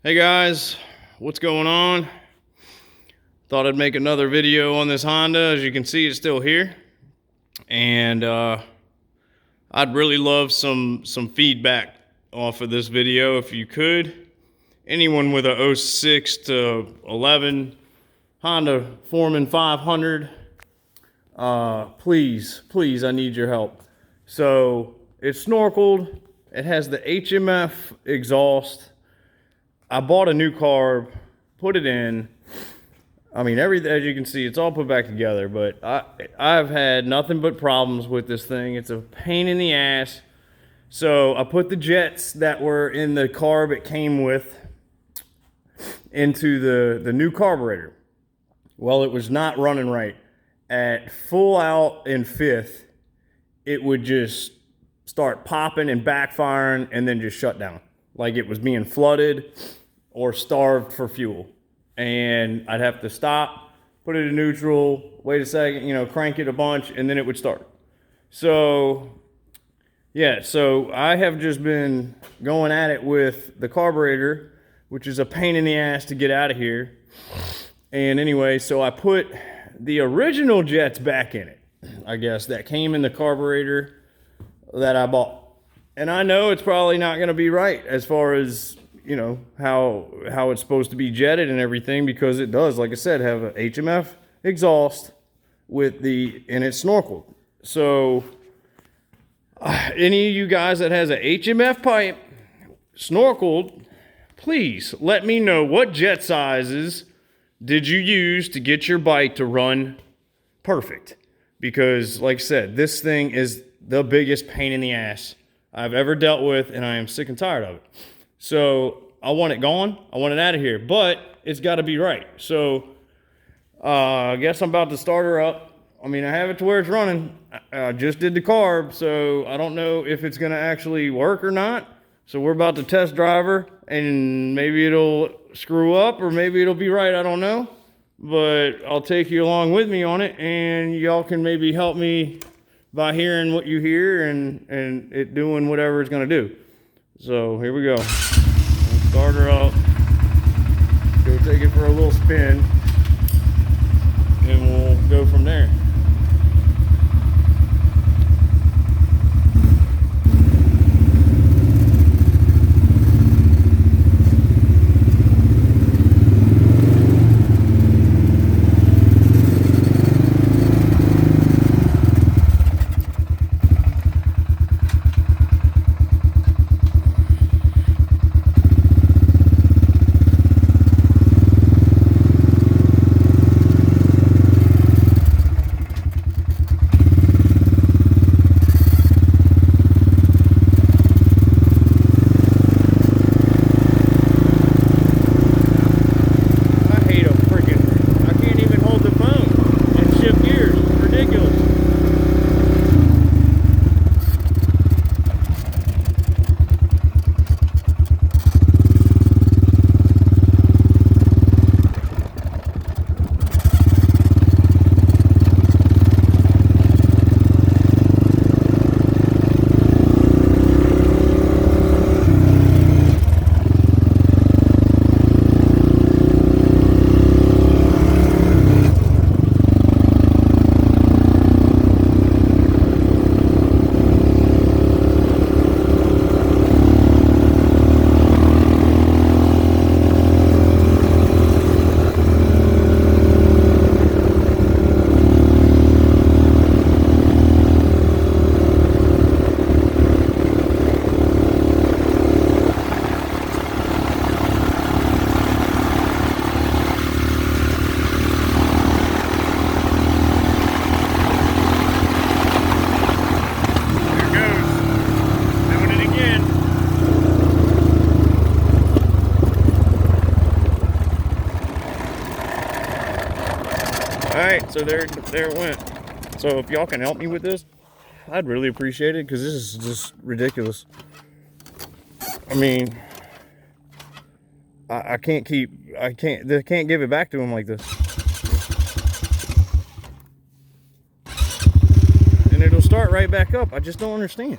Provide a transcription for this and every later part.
Hey guys, what's going on? Thought I'd make another video on this Honda. As you can see, it's still here. And I'd really love some feedback off of this video if you could. Anyone with a 06 to 11 Honda Foreman 500, please, I need your help. So it's snorkeled. It has the HMF exhaust. I bought a new carb, put it in. I mean, everything, as you can see, it's all put back together, but I've had nothing but problems with this thing. It's a pain in the ass. So I put the jets that were in the carb it came with into the new carburetor. Well, it was not running right. At full out in fifth, it would just start popping and backfiring and then just shut down. Like it was being flooded or starved for fuel. And I'd have to stop, put it in neutral, wait a second, crank it a bunch, and then it would start. So, yeah, so I have just been going at it with the carburetor, which is a pain in the ass to get out of here. And anyway, so I put the original jets back in it, I guess, that came in the carburetor that I bought. And I know it's probably not going to be right as far as how it's supposed to be jetted and everything, because it does, like I said, have a HMF exhaust and it's snorkeled. So any of you guys that has a HMF pipe snorkeled, please let me know what jet sizes did you use to get your bike to run perfect. Because like I said, this thing is the biggest pain in the ass I've ever dealt with, and I am sick and tired of it. So I want it gone. I want it out of here, but it's got to be right. So I guess I'm about to start her up. I mean, I have it to where it's running. I just did the carb, so I don't know if it's going to actually work or not. So we're about to test drive her, and maybe it'll screw up or maybe it'll be right. I don't know, but I'll take you along with me on it, and y'all can maybe help me by hearing what you hear and it doing whatever it's going to do. So here we go. We'll start her up, go take it for a little spin, and we'll go from there. Alright, so there it went. So if y'all can help me with this, I'd really appreciate it, because this is just ridiculous. I mean, I can't give it back to him like this. And it'll start right back up. I just don't understand.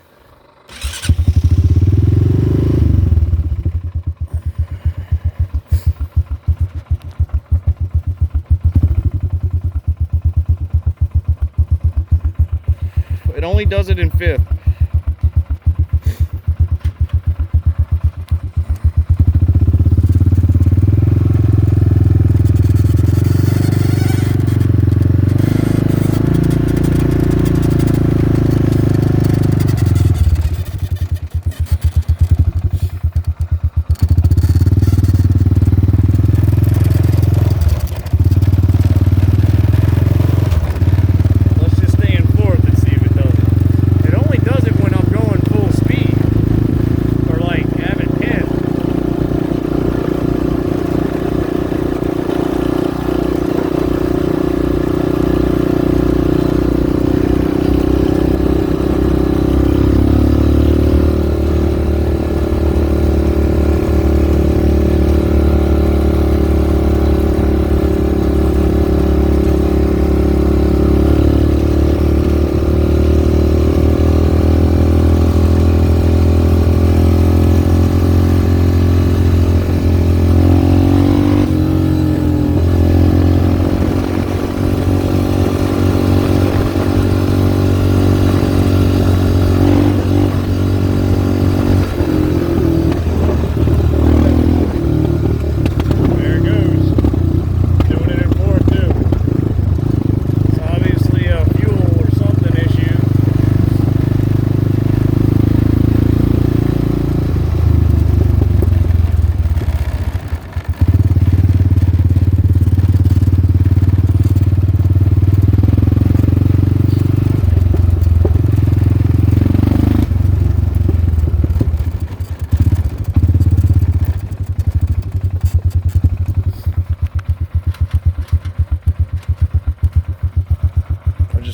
It only does it in fifth.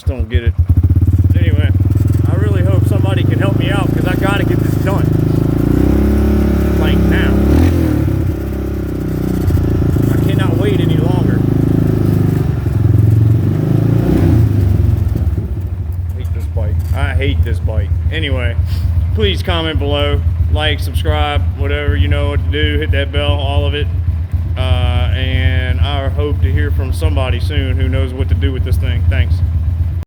Don't get it. Anyway, I really hope somebody can help me out because I gotta get this done. Like now. I cannot wait any longer. I hate this bike. I hate this bike. Anyway, please comment below, like, subscribe, whatever, you know what to do. Hit that bell, all of it. And I hope to hear from somebody soon who knows what to do with this thing. Thanks.